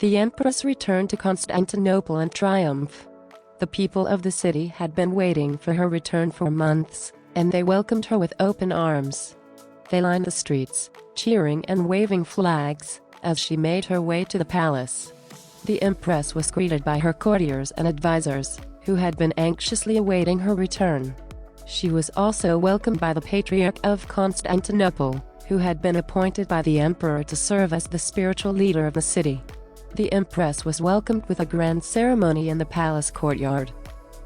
The Empress returned to Constantinople in triumph. The people of the city had been waiting for her return for months, and they welcomed her with open arms. They lined the streets, cheering and waving flags, as she made her way to the palace. The Empress was greeted by her courtiers and advisors, who had been anxiously awaiting her return. She was also welcomed by the Patriarch of Constantinople, who had been appointed by the Emperor to serve as the spiritual leader of the city. The Empress was welcomed with a grand ceremony in the palace courtyard.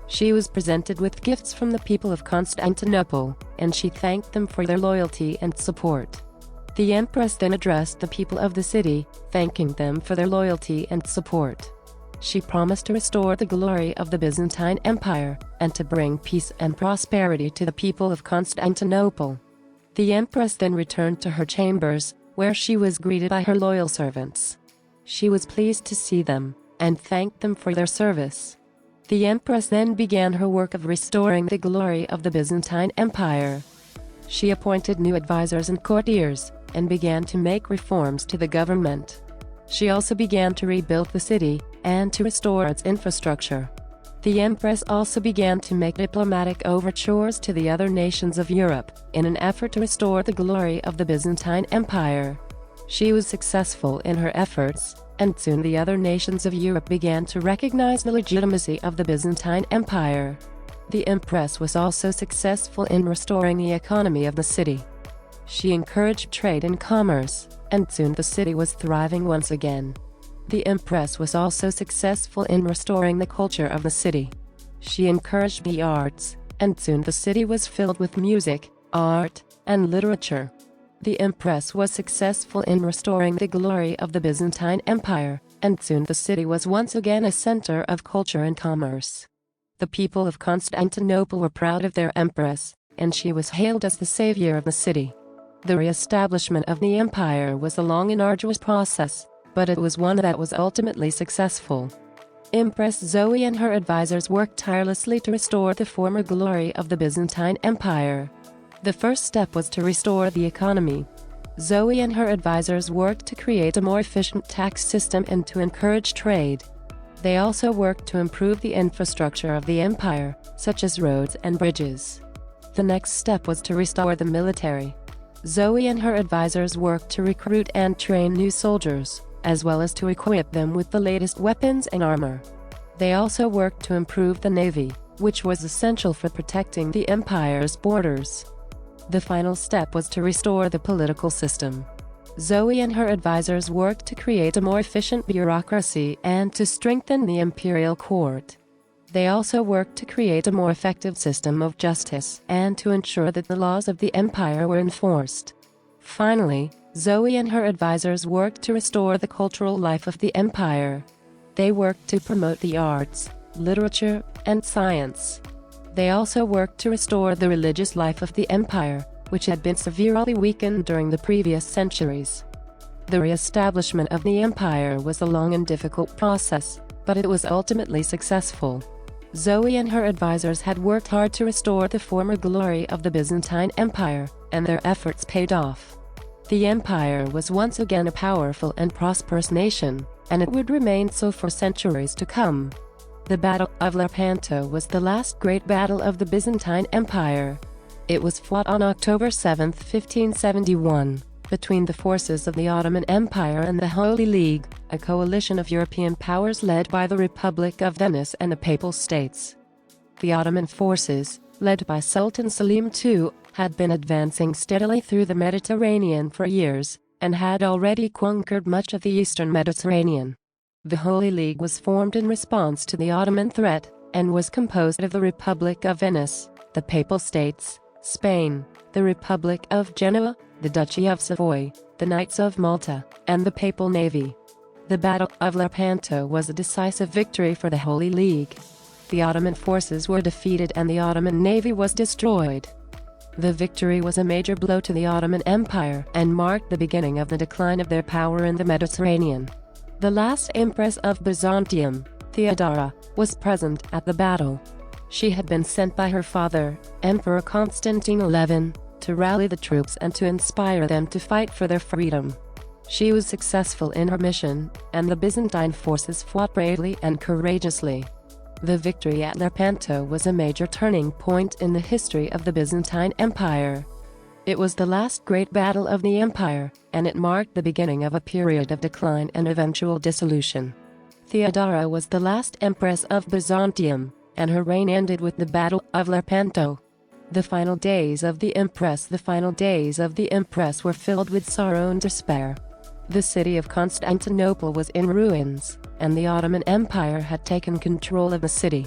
She was presented with gifts from the people of Constantinople, and she thanked them for their loyalty and support. The Empress then addressed the people of the city, thanking them for their loyalty and support. She promised to restore the glory of the Byzantine Empire, and to bring peace and prosperity to the people of Constantinople. The Empress then returned to her chambers, where she was greeted by her loyal servants. She was pleased to see them, and thanked them for their service. The Empress then began her work of restoring the glory of the Byzantine Empire. She appointed new advisors and courtiers, and began to make reforms to the government. She also began to rebuild the city, and to restore its infrastructure. The Empress also began to make diplomatic overtures to the other nations of Europe, in an effort to restore the glory of the Byzantine Empire. She was successful in her efforts, and soon the other nations of Europe began to recognize the legitimacy of the Byzantine Empire. The Empress was also successful in restoring the economy of the city. She encouraged trade and commerce, and soon the city was thriving once again. The Empress was also successful in restoring the culture of the city. She encouraged the arts, and soon the city was filled with music, art, and literature. The Empress was successful in restoring the glory of the Byzantine Empire, and soon the city was once again a center of culture and commerce. The people of Constantinople were proud of their Empress, and she was hailed as the savior of the city. The re-establishment of the empire was a long and arduous process, but it was one that was ultimately successful. Empress Zoe and her advisors worked tirelessly to restore the former glory of the Byzantine Empire. The first step was to restore the economy. Zoe and her advisors worked to create a more efficient tax system and to encourage trade. They also worked to improve the infrastructure of the empire, such as roads and bridges. The next step was to restore the military. Zoe and her advisors worked to recruit and train new soldiers, as well as to equip them with the latest weapons and armor. They also worked to improve the navy, which was essential for protecting the empire's borders. The final step was to restore the political system. Zoe and her advisors worked to create a more efficient bureaucracy and to strengthen the imperial court. They also worked to create a more effective system of justice and to ensure that the laws of the empire were enforced. Finally, Zoe and her advisors worked to restore the cultural life of the empire. They worked to promote the arts, literature, and science. They also worked to restore the religious life of the empire, which had been severely weakened during the previous centuries. The re-establishment of the empire was a long and difficult process, but it was ultimately successful. Zoe and her advisors had worked hard to restore the former glory of the Byzantine Empire, and their efforts paid off. The empire was once again a powerful and prosperous nation, and it would remain so for centuries to come. The Battle of Lepanto was the last great battle of the Byzantine Empire. It was fought on October 7, 1571, between the forces of the Ottoman Empire and the Holy League, a coalition of European powers led by the Republic of Venice and the Papal States. The Ottoman forces, led by Sultan Selim II, had been advancing steadily through the Mediterranean for years, and had already conquered much of the eastern Mediterranean. The Holy League was formed in response to the Ottoman threat, and was composed of the Republic of Venice, the Papal States, Spain, the Republic of Genoa, the Duchy of Savoy, the Knights of Malta, and the Papal Navy. The Battle of Lepanto was a decisive victory for the Holy League. The Ottoman forces were defeated and the Ottoman navy was destroyed. The victory was a major blow to the Ottoman Empire and marked the beginning of the decline of their power in the Mediterranean. The last Empress of Byzantium, Theodora, was present at the battle. She had been sent by her father, Emperor Constantine XI, to rally the troops and to inspire them to fight for their freedom. She was successful in her mission, and the Byzantine forces fought bravely and courageously. The victory at Lepanto was a major turning point in the history of the Byzantine Empire. It was the last great battle of the empire, and it marked the beginning of a period of decline and eventual dissolution. Theodora was the last empress of Byzantium, and her reign ended with the Battle of Lepanto. The final days of the Empress were filled with sorrow and despair. The city of Constantinople was in ruins, and the Ottoman Empire had taken control of the city.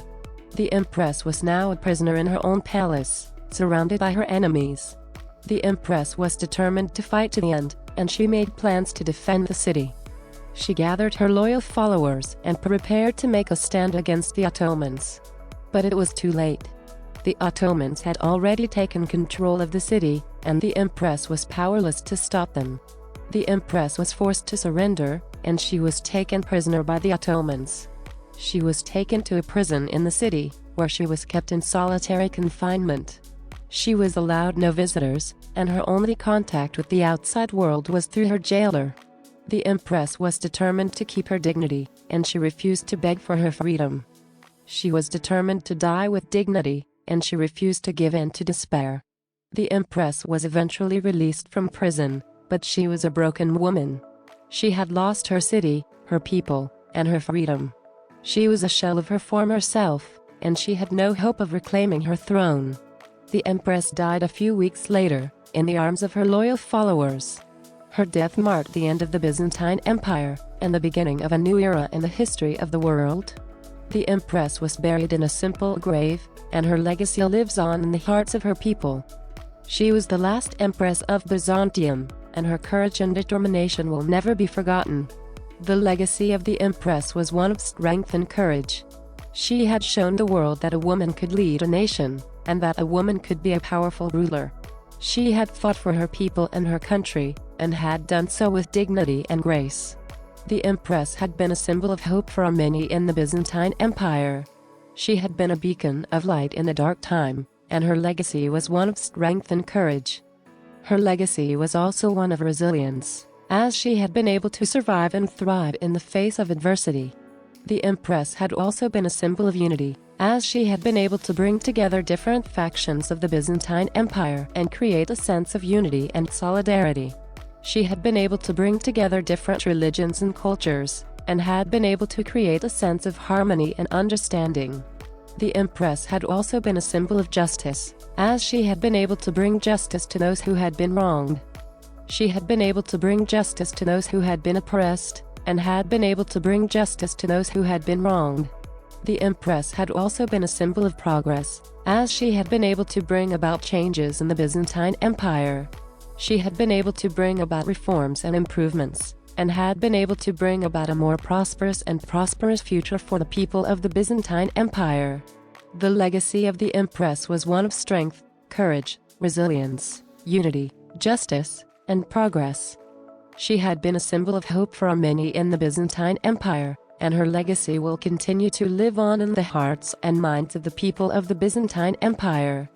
The Empress was now a prisoner in her own palace, surrounded by her enemies. The Empress was determined to fight to the end, and she made plans to defend the city. She gathered her loyal followers and prepared to make a stand against the Ottomans. But it was too late. The Ottomans had already taken control of the city, and the Empress was powerless to stop them. The Empress was forced to surrender, and she was taken prisoner by the Ottomans. She was taken to a prison in the city, where she was kept in solitary confinement. She was allowed no visitors, and her only contact with the outside world was through her jailer. The Empress was determined to keep her dignity, and she refused to beg for her freedom. She was determined to die with dignity, and she refused to give in to despair. The Empress was eventually released from prison, but she was a broken woman. She had lost her city, her people, and her freedom. She was a shell of her former self, and she had no hope of reclaiming her throne. The Empress died a few weeks later, in the arms of her loyal followers. Her death marked the end of the Byzantine Empire, and the beginning of a new era in the history of the world. The Empress was buried in a simple grave, and her legacy lives on in the hearts of her people. She was the last Empress of Byzantium, and her courage and determination will never be forgotten. The legacy of the Empress was one of strength and courage. She had shown the world that a woman could lead a nation, and that a woman could be a powerful ruler. She had fought for her people and her country, and had done so with dignity and grace. The Empress had been a symbol of hope for many in the Byzantine Empire. She had been a beacon of light in a dark time, and her legacy was one of strength and courage. Her legacy was also one of resilience, as she had been able to survive and thrive in the face of adversity. The Empress had also been a symbol of unity, as she had been able to bring together different factions of the Byzantine Empire and create a sense of unity and solidarity. She had been able to bring together different religions and cultures, and had been able to create a sense of harmony and understanding. The Empress had also been a symbol of justice, as she had been able to bring justice to those who had been wronged. She had been able to bring justice to those who had been oppressed, and had been able to bring justice to those who had been wronged. The Empress had also been a symbol of progress, as she had been able to bring about changes in the Byzantine Empire. She had been able to bring about reforms and improvements, and had been able to bring about a more prosperous future for the people of the Byzantine Empire. The legacy of the Empress was one of strength, courage, resilience, unity, justice, and progress. She had been a symbol of hope for many in the Byzantine Empire, and her legacy will continue to live on in the hearts and minds of the people of the Byzantine Empire.